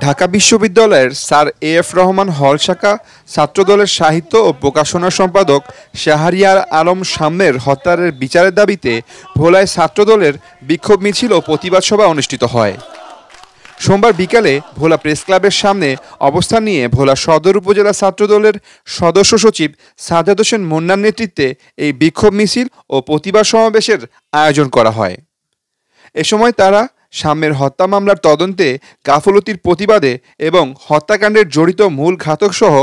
ঢাকা বিশ্ববিদ্যালয়ের sir A F Rahman হল শাখা ছাত্রদলের সাহিত্য ও প্রকাশনা সম্পাদক শাহরিয়ার আলম শাম্মের হত্যার বিচারের দাবিতে ভোলায় ছাত্রদলের বিক্ষোভ মিছিল ও প্রতিবাদ সভা অনুষ্ঠিত হয়। সোমবার বিকালে ভোলা প্রেস ক্লাবের সামনে অবস্থান নিয়ে ভোলা সদর উপজেলা ছাত্রদলের সদস্য সচিব সাজ্জাদ হোসেন মুন্নার নেতৃত্বে এই বিক্ষোভ মিছিল ও প্রতিবাদ সমাবেশের আয়োজন করা হয়। এ সময় তারা শাম্মের হত্যা মামলার তদন্তে গাফলতির প্রতিবাদে এবং হত্যাকাণ্ডের জড়িত মূল ঘাতকসহ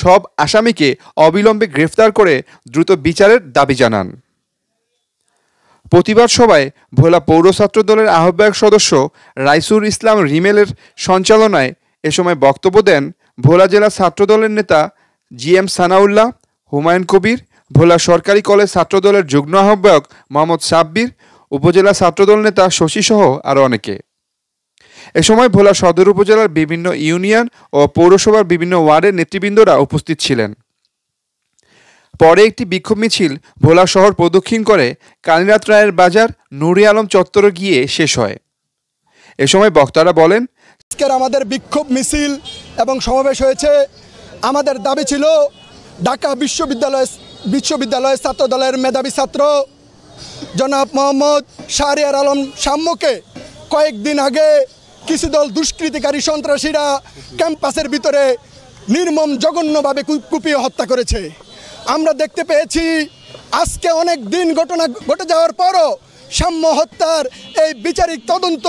সব আসামিকে অবিলম্বে গ্রেফতার করে দ্রুত বিচারের দাবি জানান। প্রতিবাদ সভায় ভোলা পৌর ছাত্রদলের আহ্বায়ক সদস্য রাইসুল ইসলাম রিমেলের সঞ্চালনায় এ সময় বক্তব্য দেন ভোলা জেলা ছাত্রদলের নেতা জি.এম. সানাউল্লাহ, হুমায়ুন কবির, ভোলা সরকারি কলেজ ছাত্রদলের যুগ্ম আহ্বায়ক মোহাম্মদ সাব্বির, উপজেলা ছাত্রদল নেতা শশীসহ আরও অনেকে। এ সময় ভোলা সদর উপজেলার বিভিন্ন ইউনিয়ন ও পৌরসভার বিভিন্ন ওয়ার্ডের নেতৃবৃন্দরা উপস্থিত ছিলেন। পরে একটি বিক্ষোভ মিছিল ভোলা শহর প্রদক্ষিণ করে কালীনাথ রায়ের বাজার নুরে আলম চত্বরে গিয়ে শেষ হয়। এ সময় বক্তারা বলেন, আজকের আমাদের বিক্ষোভ মিছিল এবং সমাবেশ হয়েছে। আমাদের দাবি ছিল ঢাকা বিশ্ববিদ্যালয়ের ছাত্রদলের মেধাবী ছাত্র জনাব মোহাম্মদ শাহরিয়ার আলম শাম্মকে কয়েকদিন আগে কিছু দল দুষ্কৃতিকারী সন্ত্রাসীরা ক্যাম্পাসের ভিতরে নির্মম জঘন্যভাবে কুপিয়ে হত্যা করেছে। আমরা দেখতে পেয়েছি আজকে অনেক দিন ঘটনা ঘটে যাওয়ার পরও শাম্ম হত্যার এই বিচারিক তদন্ত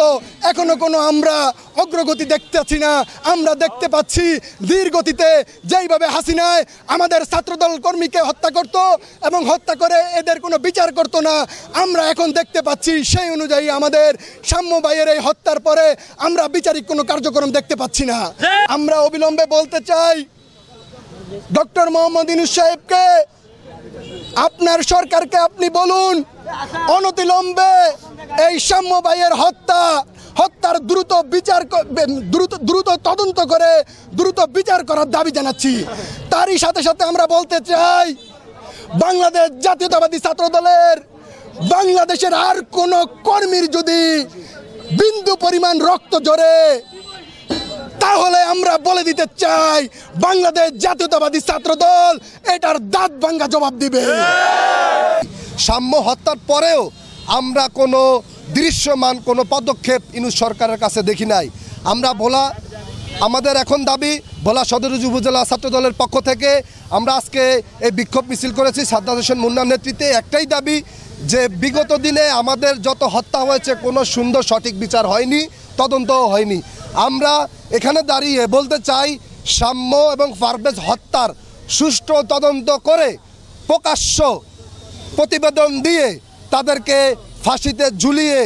এখনো কোনো আমরা অগ্রগতি দেখতে পাচ্ছি না। আমরা দেখতে পাচ্ছি ধীর গতিতে যেইভাবে হাসিনায় আমাদের ছাত্রদল কর্মীকে হত্যা করত এবং হত্যা করে এদের কোনো বিচার করতো না, আমরা এখন দেখতে পাচ্ছি সেই অনুযায়ী আমাদের শাম্ম ভাইয়ের এই হত্যার পরে আমরা বিচারিক কোনো কার্যক্রম দেখতে পাচ্ছি না। আমরা অবিলম্বে বলতে চাই ডক্টর মোহাম্মদ ইউনূস সাহেবকে, আপনার সরকারকে আপনি বলুন অনতিবিলম্বে এই শাম্ম ভাইয়ের হত্যার দ্রুত তদন্ত করে দ্রুত বিচার করার দাবি জানাচ্ছি। তারই সাথে সাথে আমরা বলতে চাই বাংলাদেশ জাতীয়তাবাদী ছাত্রদলের বাংলাদেশের আর কোনো কর্মীর যদি বিন্দু পরিমাণ রক্ত ঝরে তাহলে আমরা বলে দিতে চাই বাংলাদেশ জাতীয়তাবাদী ছাত্রদল এটার দাঁত ভাঙ্গা জবাব দিবে। শাম্ম হত্যার পরেও আমরা কোনো দৃশ্যমান কোনো পদক্ষেপ ইউনূস সরকারের কাছে দেখি নাই। আমরা আমাদের এখন দাবি ভোলা সদর উপজেলা ছাত্রদলের পক্ষ থেকে আমরা আজকে এই বিক্ষোভ মিছিল করেছি সাজ্জাদ হোসেন মুন্নার নেতৃত্বে। একটাই দাবি যে বিগত দিনে আমাদের যত হত্যা হয়েছে কোনো সুন্দর সঠিক বিচার হয়নি, তদন্তও হয়নি। আমরা এখানে দাঁড়িয়ে বলতে চাই শাম্ম এবং পারভেজ হত্যার সুষ্ঠু তদন্ত করে প্রকাশ্য প্রতিবেদন দিয়ে তাদেরকে ফাঁসিতে ঝুলিয়ে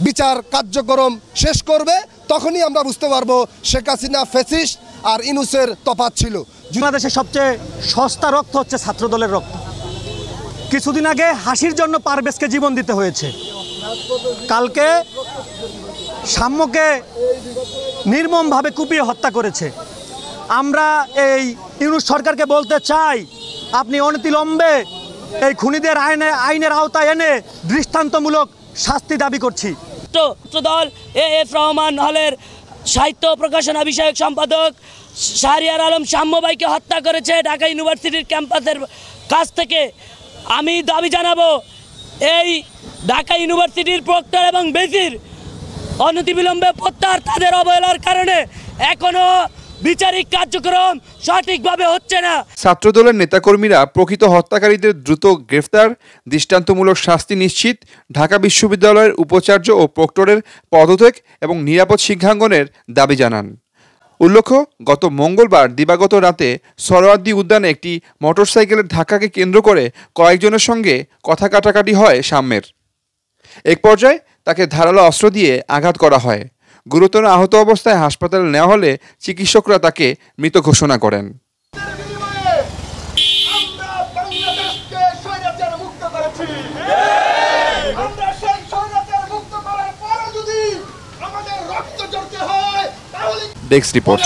বিচার কার্যক্রম শেষ করবে। তখনই আমরা বুঝতে পারবো শেখ হাসিনা ফ্যাসিস্ট আর ইউনূসের তফাৎ ছিল। বাংলাদেশের সবচেয়ে সস্তা রক্ত হচ্ছে ছাত্রদলের রক্ত। কিছুদিন আগে হাসির জন্য পারভেজকে জীবন দিতে হয়েছে, কালকে শাম্মকে নির্মমভাবে কুপিয়ে হত্যা করেছে। আমরা এই ইউনূস সরকারকে বলতে চাই আপনি অনতিবিলম্বে এই খুনিদের আইনের আওতায় এনে দৃষ্টান্তমূলক শাস্তি দাবি করছি। ছাত্রদল এ.এফ রহমান হলের সাহিত্য প্রকাশনা বিষয়ক সম্পাদক শাহরিয়ার আলম শাম্ম ভাইকে হত্যা করেছে ঢাকা ইউনিভার্সিটির ক্যাম্পাসের কাছ থেকে। আমি দাবি জানাবো এই ঢাকা ইউনিভার্সিটির প্রক্টর এবং বেসির অনতিবিলম্বে প্রত্যাহার, তাদের অবহেলার কারণে এখনো বিচারিক কার্যক্রম সঠিকভাবে হচ্ছে না। ছাত্রদলের নেতাকর্মীরা প্রকৃত হত্যাকারীদের দ্রুত গ্রেফতার, দৃষ্টান্তমূলক শাস্তি নিশ্চিত, ঢাকা বিশ্ববিদ্যালয়ের উপাচার্য ও প্রক্টরের পদত্যাগ এবং নিরাপদ শিক্ষাঙ্গনের দাবি জানান। উল্লেখ্য, গত মঙ্গলবার দিবাগত রাতে সরোয়ার্দী উদ্যানে একটি মোটরসাইকেলের ধাক্কাকে কেন্দ্র করে কয়েকজনের সঙ্গে কথা কাটাকাটি হয় শাম্মের। এক পর্যায়ে তাকে ধারালো অস্ত্র দিয়ে আঘাত করা হয়। গুরুতর আহত অবস্থায় হাসপাতালে নেওয়া হলে চিকিৎসকরা তাকে মৃত ঘোষণা করেন। Desk report.